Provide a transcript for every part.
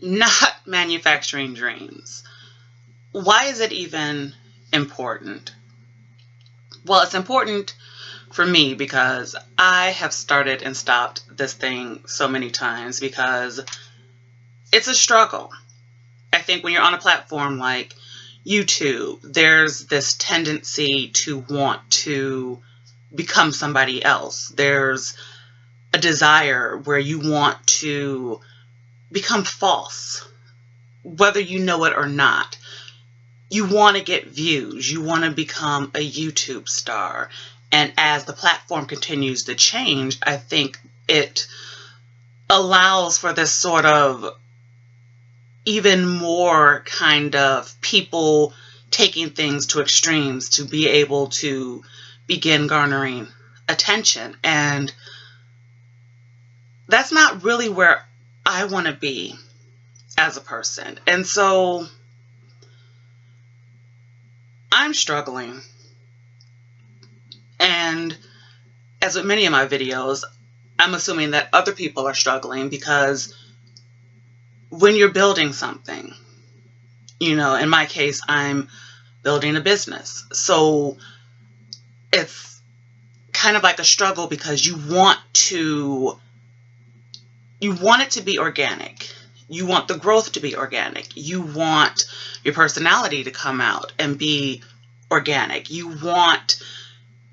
not manufacturing dreams. Why is it even important? Well, it's important for me because I have started and stopped this thing so many times because it's a struggle. I think when you're on a platform like YouTube, there's this tendency to want to become somebody else. There's a desire where you want to become false, whether you know it or not. You want to get views. You want to become a YouTube star. And as the platform continues to change, I think it allows for this sort of even more kind of people taking things to extremes to be able to begin garnering attention. And that's not really where I want to be as a person. And so I'm struggling. And as with many of my videos, I'm assuming that other people are struggling because when you're building something, in my case, I'm building a business. So it's kind of like a struggle because you want it to be organic. You want the growth to be organic. You want your personality to come out and be organic. You want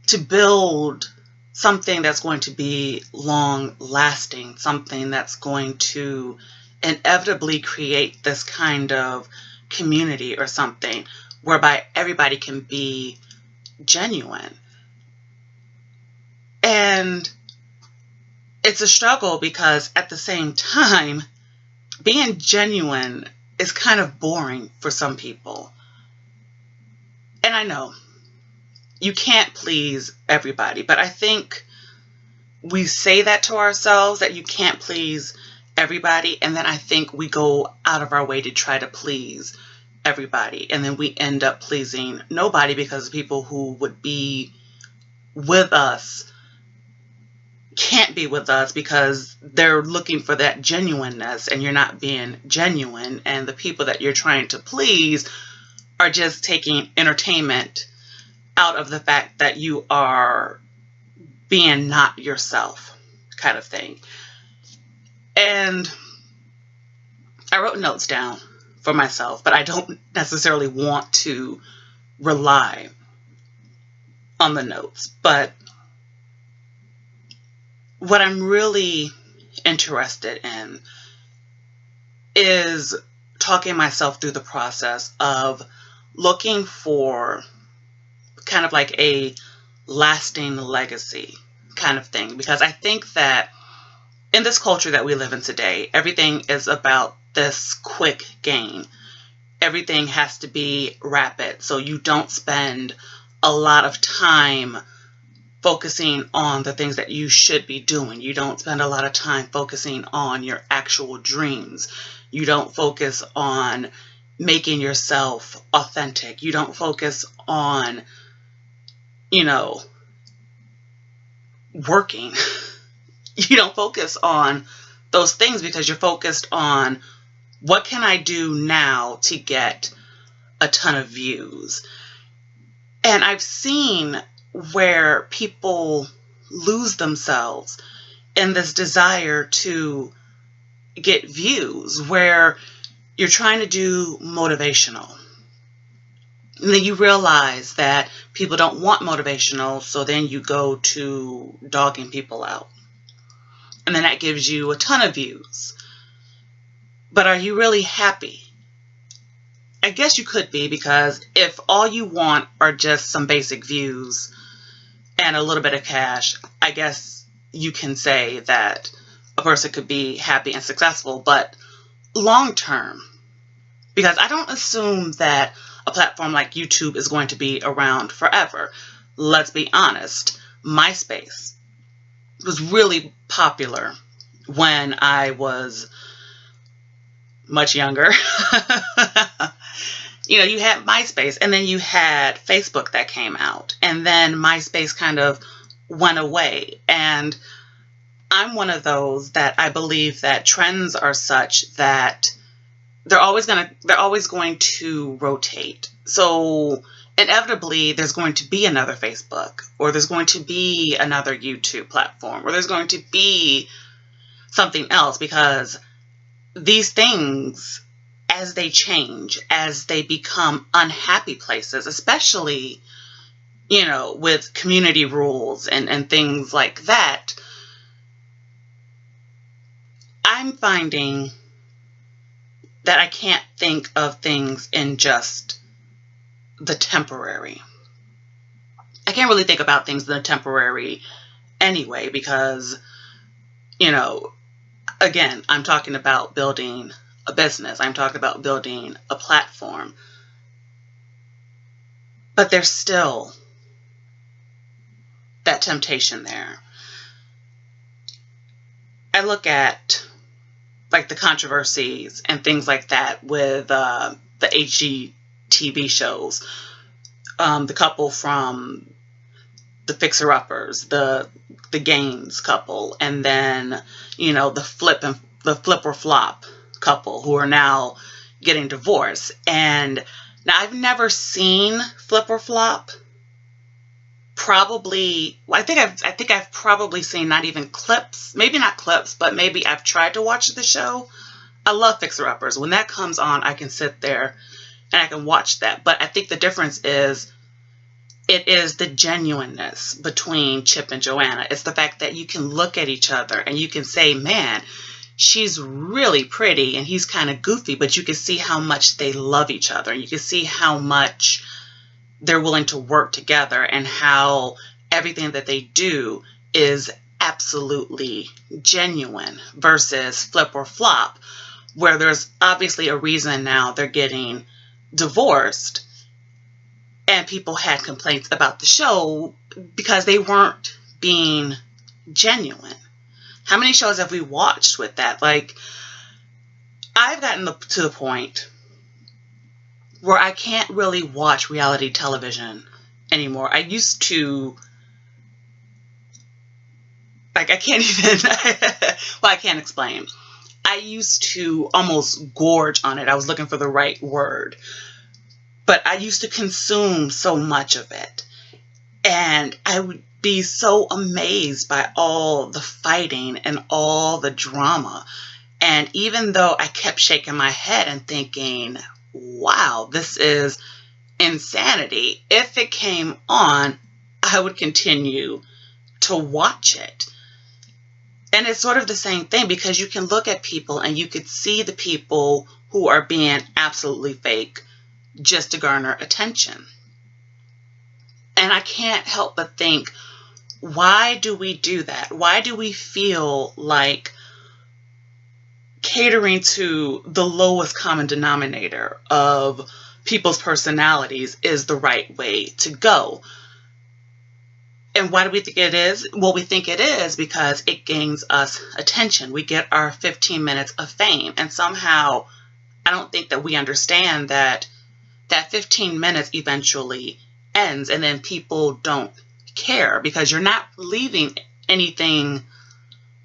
to build something that's going to be long lasting, something that's going to inevitably create this kind of community or something whereby everybody can be genuine. And it's a struggle because at the same time, being genuine is kind of boring for some people. And I know you can't please everybody, but I think we say that to ourselves that you can't please everybody, and then I think we go out of our way to try to please everybody, and then we end up pleasing nobody because people who would be with us can't be with us because they're looking for that genuineness and you're not being genuine, and the people that you're trying to please are just taking entertainment out of the fact that you are being not yourself, kind of thing. And I wrote notes down for myself, but I don't necessarily want to rely on the notes. But what I'm really interested in is talking myself through the process of looking for kind of like a lasting legacy kind of thing. Because I think that in this culture that we live in today, everything is about this quick gain. Everything has to be rapid. So you don't spend a lot of time focusing on the things that you should be doing. You don't spend a lot of time focusing on your actual dreams. You don't focus on making yourself authentic. You don't focus on, working. You don't focus on those things because you're focused on what can I do now to get a ton of views. And I've seen where people lose themselves in this desire to get views, where you're trying to do motivational. And then you realize that people don't want motivational, so then you go to dogging people out. And then that gives you a ton of views. But are you really happy? I guess you could be, because if all you want are just some basic views and a little bit of cash, I guess you can say that a person could be happy and successful. But long term, because I don't assume that a platform like YouTube is going to be around forever. Let's be honest. MySpace was really popular when I was much younger. You had MySpace, and then you had Facebook that came out, and then MySpace kind of went away. And I'm one of those that I believe that trends are such that they're always going to rotate. So inevitably there's going to be another Facebook, or there's going to be another YouTube platform, or there's going to be something else, because these things, as they change, as they become unhappy places, especially, with community rules and things like that, I'm finding that I can't think of things in just the temporary. I can't really think about things in the temporary anyway, because, again, I'm talking about building a business. I'm talking about building a platform. But there's still that temptation there. I look at like the controversies and things like that with the HGTV shows. The couple from the Fixer Uppers, the Gaines couple, and then the Flip or Flop couple who are now getting divorced. And now I've never seen Flip or Flop. Probably, I think I've probably seen not even clips, maybe not clips, but maybe I've tried to watch the show. I love Fixer Uppers. When that comes on, I can sit there and I can watch that. But I think the difference is, it is the genuineness between Chip and Joanna. It's the fact that you can look at each other and you can say, man, she's really pretty and he's kind of goofy, but you can see how much they love each other. And you can see how much they're willing to work together, and how everything that they do is absolutely genuine, versus Flip or Flop, where there's obviously a reason now they're getting divorced, and people had complaints about the show because they weren't being genuine. How many shows have we watched with that? Like, I've gotten to the point where I can't really watch reality television anymore. I used to, like, I can't even, well, I can't explain. I used to almost gorge on it. I was looking for the right word. But I used to consume so much of it. And I would be so amazed by all the fighting and all the drama. And even though I kept shaking my head and thinking, wow, this is insanity, if it came on, I would continue to watch it. And it's sort of the same thing, because you can look at people and you could see the people who are being absolutely fake just to garner attention. And I can't help but think, why do we do that? Why do we feel like catering to the lowest common denominator of people's personalities is the right way to go? And why do we think it is? Well, we think it is because it gains us attention. We get our 15 minutes of fame. And somehow, I don't think that we understand that that 15 minutes eventually ends, and then people don't care because you're not leaving anything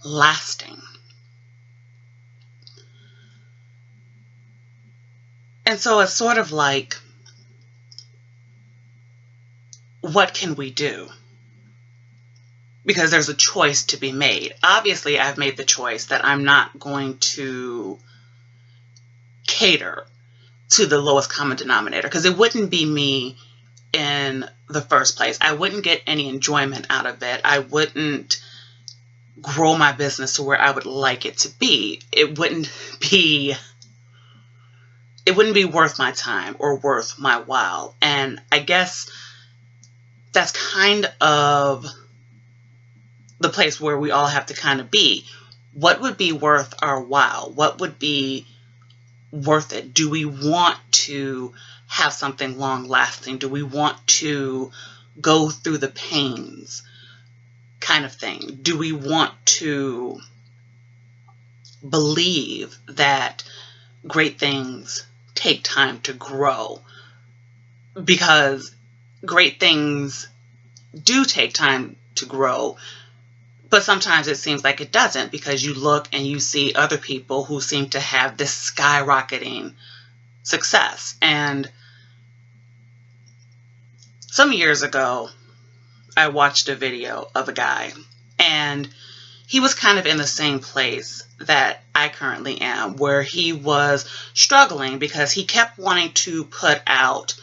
lasting. And so it's sort of like, what can we do? Because there's a choice to be made. Obviously, I've made the choice that I'm not going to cater to the lowest common denominator, because it wouldn't be me in the first place. I wouldn't get any enjoyment out of it. I wouldn't grow my business to where I would like it to be. It wouldn't be worth my time or worth my while. And I guess that's kind of the place where we all have to kind of be. What would be worth our while? What would be worth it? Do we want to have something long lasting? Do we want to go through the pains kind of thing? Do we want to believe that great things take time to grow? Because great things do take time to grow, But sometimes it seems like it doesn't, because you look and you see other people who seem to have this skyrocketing success. And some years ago, I watched a video of a guy, and he was kind of in the same place that I currently am, where he was struggling because he kept wanting to put out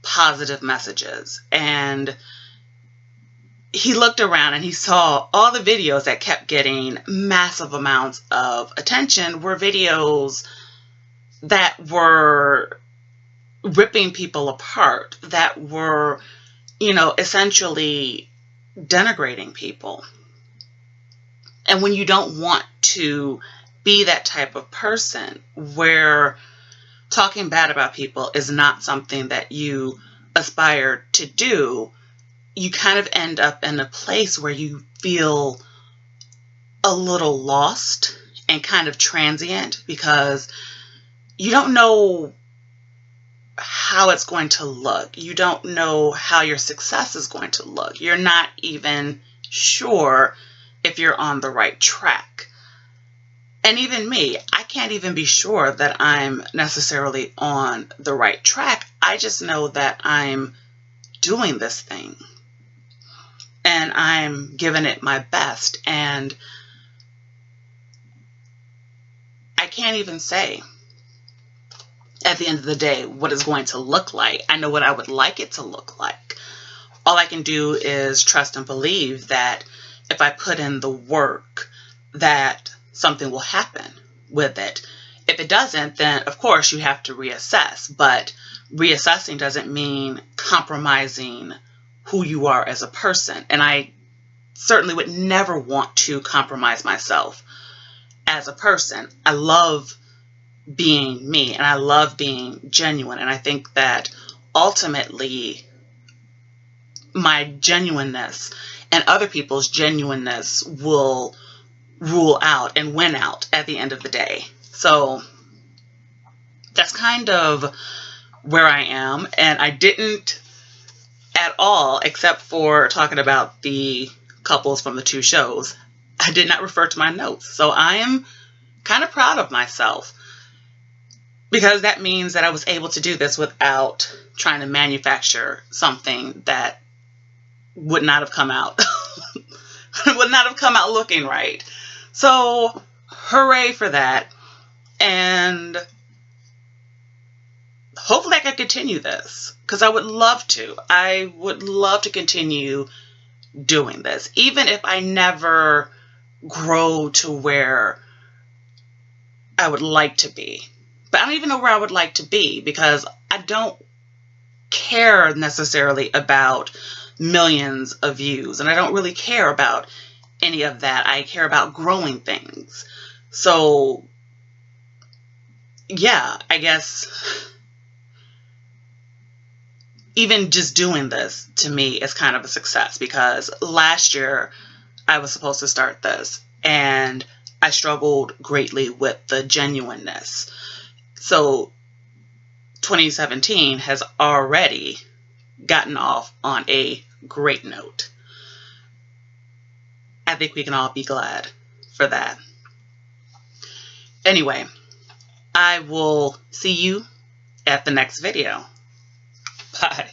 positive messages. And he looked around and he saw all the videos that kept getting massive amounts of attention were videos that were ripping people apart, that were, essentially denigrating people. And when you don't want to be that type of person, where talking bad about people is not something that you aspire to do, you kind of end up in a place where you feel a little lost and kind of transient, because you don't know how it's going to look. You don't know how your success is going to look. You're not even sure if you're on the right track. And even me, I can't even be sure that I'm necessarily on the right track. I just know that I'm doing this thing and I'm giving it my best. And I can't even say at the end of the day what it's going to look like. I know what I would like it to look like. All I can do is trust and believe that if I put in the work, that something will happen with it. If it doesn't, then of course you have to reassess. But reassessing doesn't mean compromising who you are as a person. And I certainly would never want to compromise myself as a person. I love being me, and I love being genuine. And I think that ultimately my genuineness and other people's genuineness will rule out and win out at the end of the day. So that's kind of where I am. And I didn't at all, except for talking about the couples from the two shows, I did not refer to my notes. So I am kind of proud of myself, because that means that I was able to do this without trying to manufacture something that would not have come out would not have come out looking right. So hooray for that. And hopefully I can continue this, because I would love to. I would love to continue doing this, even if I never grow to where I would like to be. But I don't even know where I would like to be, because I don't care necessarily about millions of views, and I don't really care about any of that. I care about growing things. So yeah, I guess even just doing this to me is kind of a success, because last year I was supposed to start this and I struggled greatly with the genuineness. So 2017 has already gotten off on a great note. I think we can all be glad for that. Anyway, I will see you at the next video. Bye.